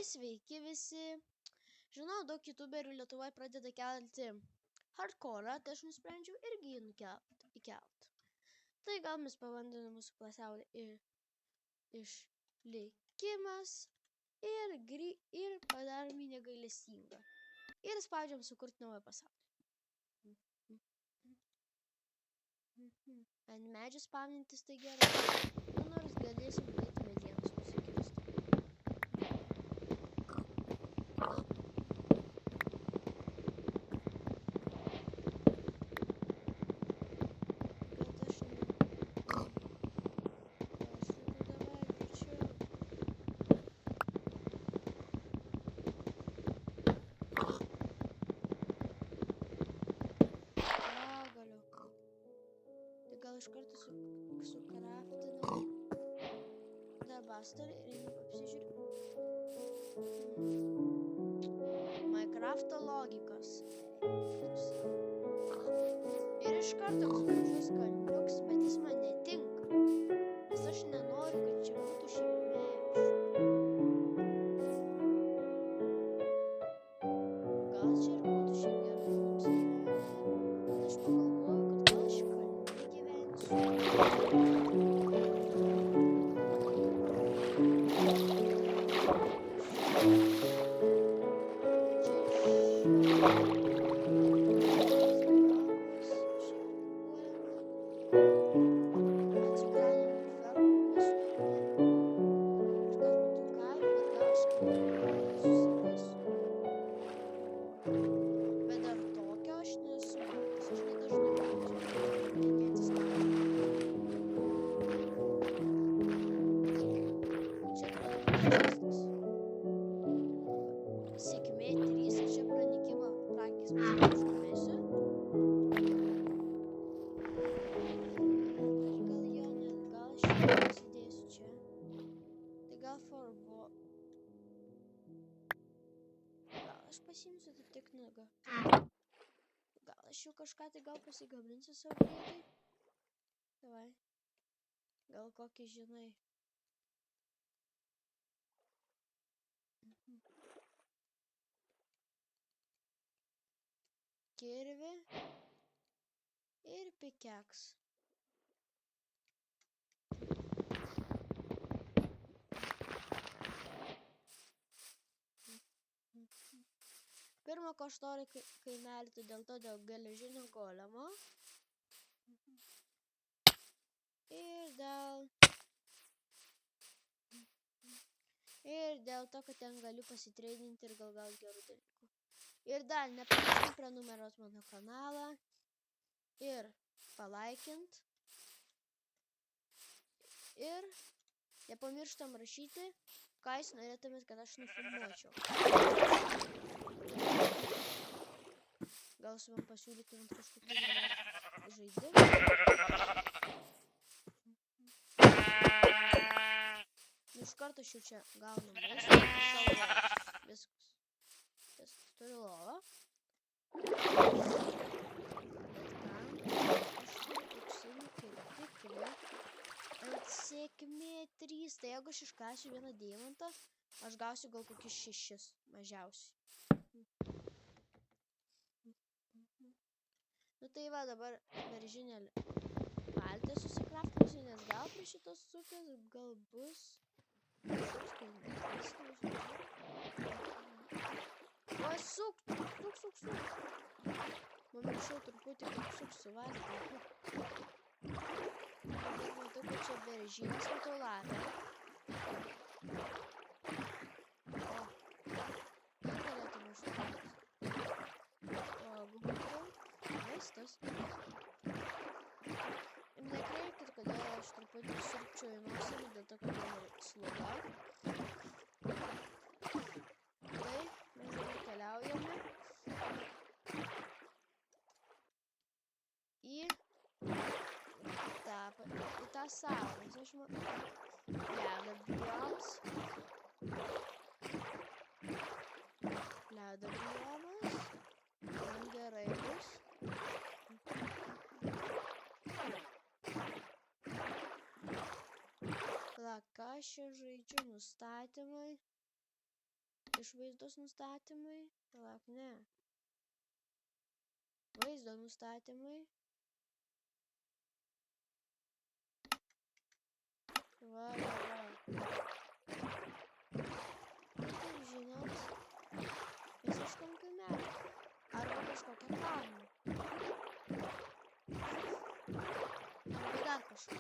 sveiki visi. Žinau, daug youtuberių Lietuvoje pradeda kelti hardcore, tai aš nusprendžiau irgi jį įkelt. Tai gal mes pabandėme mūsų pasaulį išlikimas ir padarome negailestingą. Ir spaudžiam sukurti naują pasaulį. Ant medžių spawnintis tai gerai. Nors galėsim daryti medienos nusikirsti. Gal iš karto sukraftinam Devastator ir einu apsižiūrėti. Minecrafto logikos. Ir iš karto gražus kalniuks, bet jis man netinka. Nes aš nenoriu, kad čia būtų šiaip medžių. Gal čia ir būtų šiaip gerai mums gyventi. Bet aš pagalvoju, kad gal aš kalne gyvensiu. Sėkmė 3, čia pranikimo prakis pasimėsiu. Gal aš pasidėsiu čia. Tai gal forbo. Gal aš pasimsiu tai tik naga. Gal aš jau kažką tai gal pasigabinsiu savo vietai. Davai. Gal kokį žinai. Kirvi ir pikeks. Pirmą ko aš noriu kaimelį, tai dėl geležinio golemo. Ir dėl to, kad ten galiu pasitreidinti ir gal gauti gerų dalykų. Ir dar nepamirškim prenumeruot mano kanalą. Ir palaikint. Ir nepamirštam rašyti, ką jūs norėtumėt, kad aš nufilmuočiau. Gal jūs man pasiūlytumėt kažkokį žaidimą. Iš karto aš jau čia gaunu maistą. Viskas. Turiu lovą. Bet kam aš turiu kirti ant sėkmė 3. Tai jeigu aš iškasiu vieną diamantą, aš gausiu gal kokius 6 mažiausiai. Nu tai va, dabar beržinėlį paltę susikraftinsiu, nes gal prie šitos upės gal bus kažkoks kaimelis, nežinau. Oi, suk. Pamiršau truputį kaip suvalgyti. Dabar matau, kad čia beržynas, matau lapę. O, ką galėtume užtikrinti? O, gumutau, maistas. Ir nekreipkit, kodėl aš truputį surpčiuoju nosimi, dėl to, kad man sloga. Tai, mes dabar keliaujame į tą salą, nes aš ledo biomas. Ledo biomas. Man gerai bus. Ką aš čia žaidžiu, nustatymai. Išvaizdos nustatymai. Palauk, ne. Vaizdo nustatymai. Va. Kaip žinot, visiškam kaimelį. Arba kažkokia trauma. Arba dar kažką.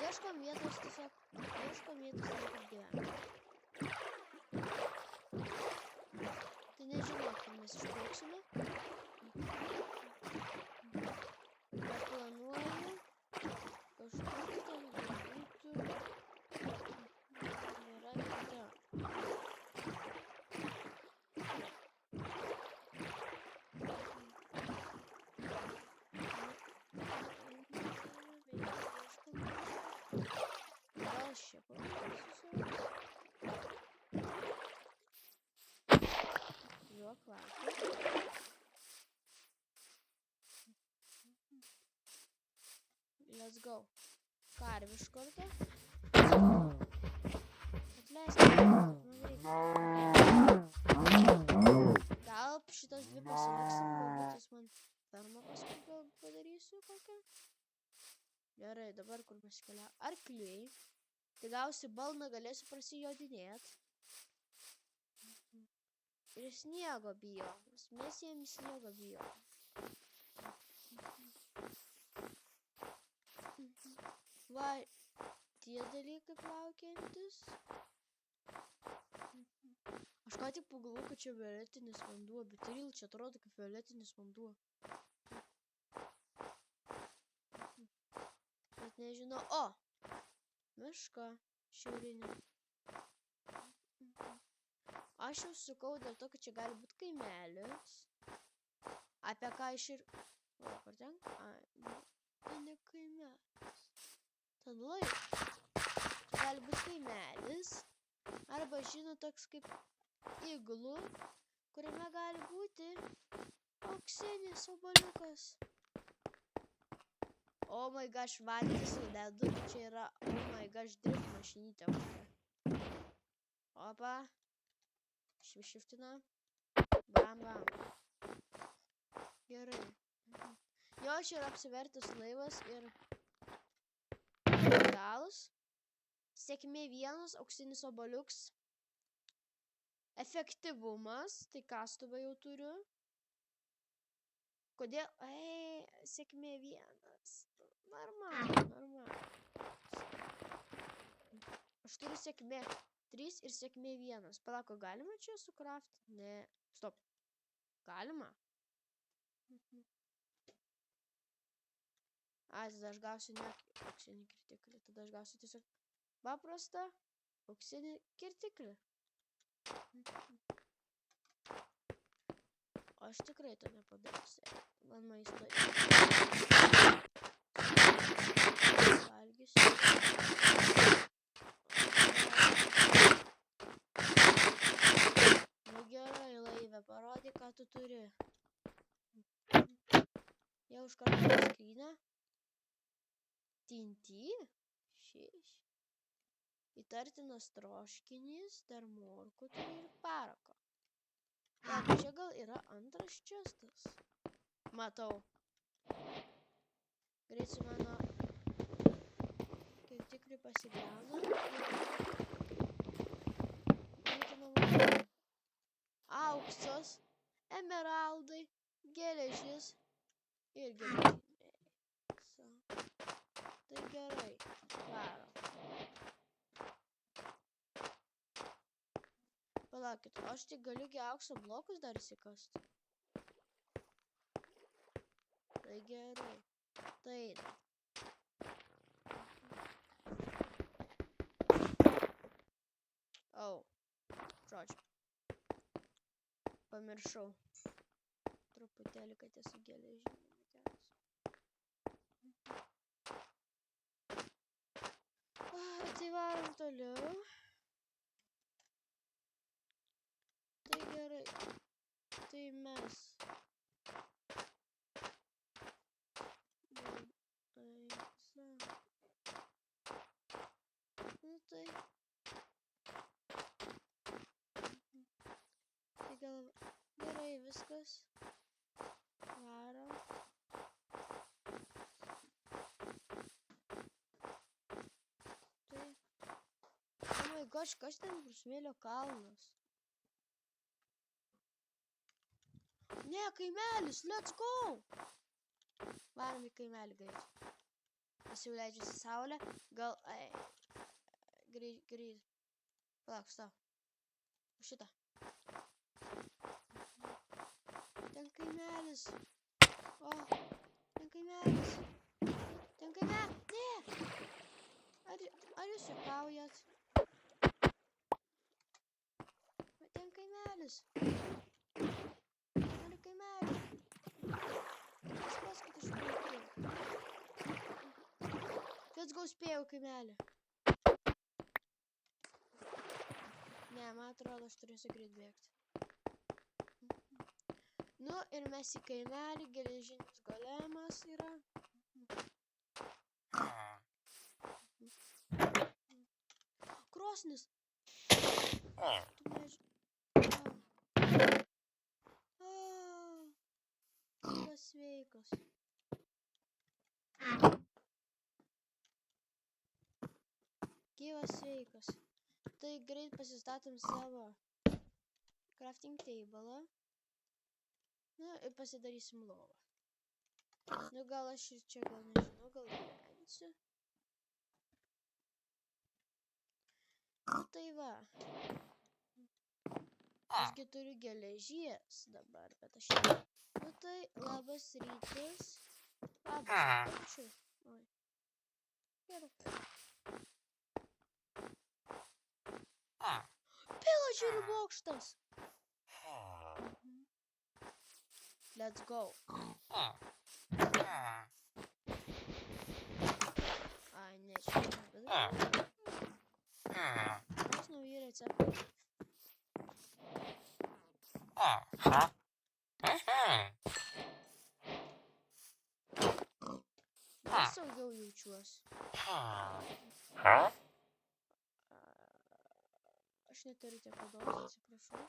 Ieškom vietos tiesiog. Ieškom vietos niekur gyventi. Tai nežinau, kur mes išplauksime. Bet planuoju kažkur ten būtų. Nėra vieta. Gal šia pavyzdžiui. Jo kvapas. Let's go. Karvių iš karto. Atleisk. Gal šitos dvi pasiliksim, galbūt jis man fermą paskui padarysiu kokią. Gerai, dabar kur pasikelia arkliai. Tai gausi balną, galėsiu prasijodinėt. Ir sniego biomas. Mes jiem sniego biomas. Va, tie dalykai plaukiantis. Aš ką tik pagalvojau, kad čia violetinis vanduo, bet real čia atrodo kaip violetinis vanduo. Bet nežinau. O! Miška šiaurinė. Aš jau sukau dėl to, kad čia gali būti kaimelis. Apie ką aš ir... O, kur ten? Tai ne kaimelis. Ten laik. Čia gali būti kaimelis. Arba, žinot, toks kaip iglu, kuriame gali būti auksinis oboliukas. Oh my gosh, valtis įdedu. Čia yra, oh my gosh, drift mašinytė. Opa. Šiftina. Bam, bam. Gerai. Jo, čia yra apsivertęs laivas ir medalas. Sėkmė 1, auksinis oboliuks. Efektyvumas, tai kastuvą jau turiu. Kodėl? Ei, sėkmė 1. Normal. Aš turiu sėkmė 3 ir sėkmė 1. Palako, galima čia sukrafti? Ne. Stop. Galima? Tada aš gausiu ne auksinį kirtiklį. Tada aš gausiu tiesiog paprastą auksinį kirtiklį. O aš tikrai to nepadarysiu. Man maisto valgysiu. Nu gerai, laive, parodyk, ką tu turi. Jau iš karto skryną. Tinti. 6. Įtartinas troškinys, dar morkų turi ir parako. Taip, čia gal yra antras čestas. Matau. Greitai mano kirtiklį pasigriauna. Auksas, emeraldai, geležis ir geležiniai. Tai gerai. Varo. Palaukit, aš tik galiu aukso blokus dar įsikasti. Tai gerai. Tai. Au. Žodžiu. Pamiršau. Truputėlį, kad esu geležinė. Tai varom toliau. Tai gerai. Tai mes. Nu tai. viskas. Varom. Tai. Oh my gosh, kas ten bus smėlio kalnas? Ne, kaimelis, let's go! Varom į kaimelį greit. Jis jau leidžiasi saulę. Gal... Greit. Palauk, stau. Šitą. Ten kaimelis. O, ten kaimelis. Ten kaimelis. Ne! Ar jūs juokaujat? Ten kaimelis. Noriu kaimelį. Spėskit iš vaikų. Let's go, spėjau kaimelį. Ne, man atrodo, aš turėsiu greit bėgti. Nu, ir mes į kaimelį, geležinis golemas yra. Krosnis! Tu gyvas sveikas. Gyvas sveikas. Tai greit pasistatom savo crafting table. Nu, ir pasidarysim lovą. Nu, gal aš ir čia, gal nežinau, gal gyvensiu. Nu, tai va. Ašgi turiu geležies dabar, bet aš ne. Nu, tai labas rytas. Labas, ačiū. Oi. Gerai. Pillager bokštas. Let's go. Ai, ne, čia nebedarau. Koks nauji receptai. Dar saugiau jaučiuosi. Aš neturiu tiek odos, atsiprašau.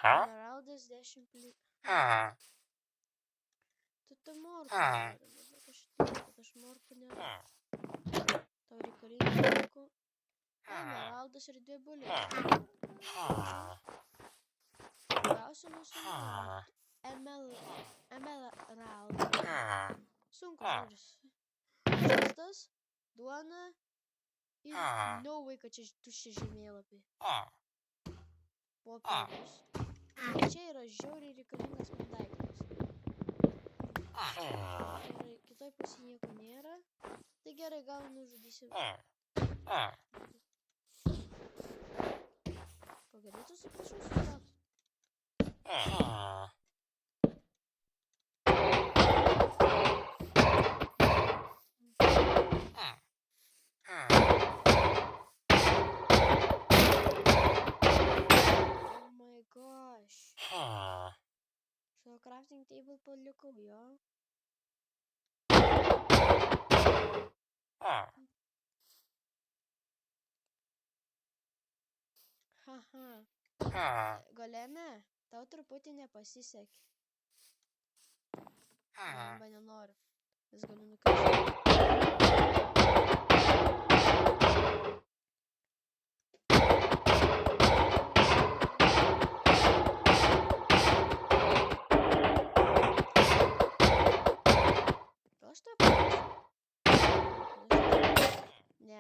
Emeraldas 10 plytų. Tu morkų nori, bet aš tikiu, kad aš morkų nėra. Tau reikalinga morkų. Emeraldas ir 2 buliai. Gausiu nuo Emeraldą. Sunku žodis. Šestas, duona ir vaiką čia tuščia žemėlapį. Popierius. Čia yra žiauriai reikalingas man daiktas. Ir kitoj pusėje nieko nėra. Tai gerai, gal nužudysim. Ko galėtų su prašau susilaukti? Savo crafting table palikau, jo. Haha. Goleme, tau truputį nepasisekė. Arba nenoriu. Vis galiu nukristi. Aš to paprašau. Ne.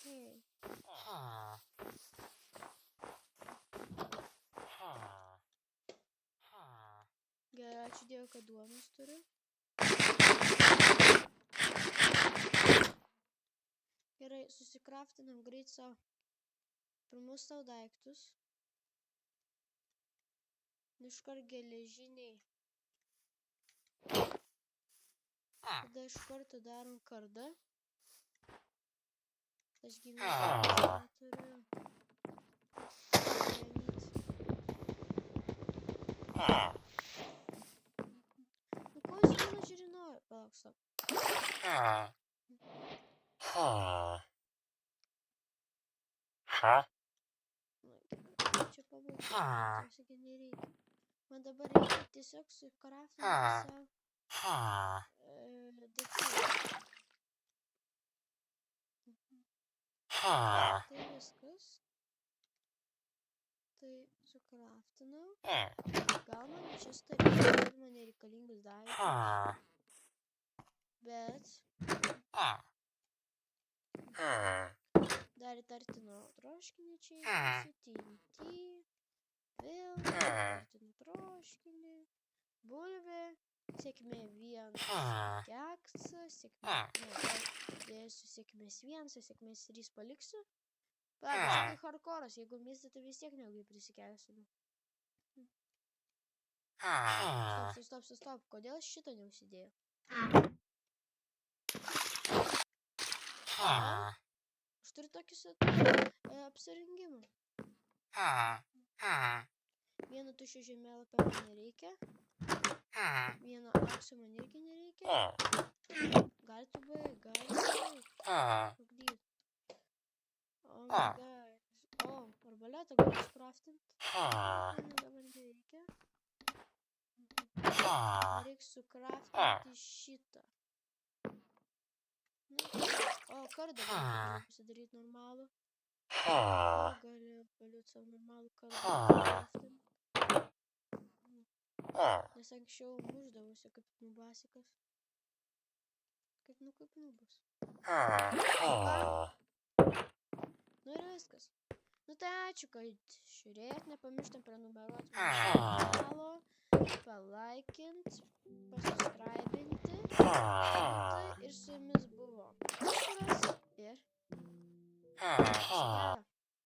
hei. Gerai, ačiū Dievui, kad duonos turiu. Gerai, susikraftinam greit savo pirmus savo daiktus. Iškart geležiniai. Tada iš karto darom kardą. Aš gyvenau neturiu. Nu ko jis mano žirinojo? Palauk, stop. Čia pabūk. Tiesiog nereikia. Man dabar reikia tiesiog sukraftinti savo daiktų. Tai viskas. Tai sukraftinau. Gaunam čia starybę, man nereikalingus daiktus. Bet dar įtartino troškinį čia įsitikinti. Vėl įtartino troškinį. Bulvė. Sėkmė 1. Keksas. Sėkmė. Dėsiu sėkmės 1, sėkmės 3 paliksiu. Palauk, čia hardcore'as. Jeigu mirsi, tai vis tiek neilgai prisikelsiu. Stop. Kodėl šito neužsidėjau? Aš turiu tokį apsirengimą. Vieno tuščio žemėlapio man nereikia. Vieno aukso man irgi nereikia. Galite baigti, Trukdyt. Oh my god. Arbaletą galiu skraftinti. Man dabar nereikia. Reikia sukraftinti šitą. Kardą galiu pasidaryti normalų. Galiu paliūti savo normalų kardą. Nes anksčiau muždavosi kaip nubasikas. Kaip nubas. Nu ir viskas. Nu tai ačiū, kad žiūrėjot. Nepamirštam prenumeruoti mano kanalo. Palaikint. Pasubscribinti. Ir su jumis buvo Arturas ir...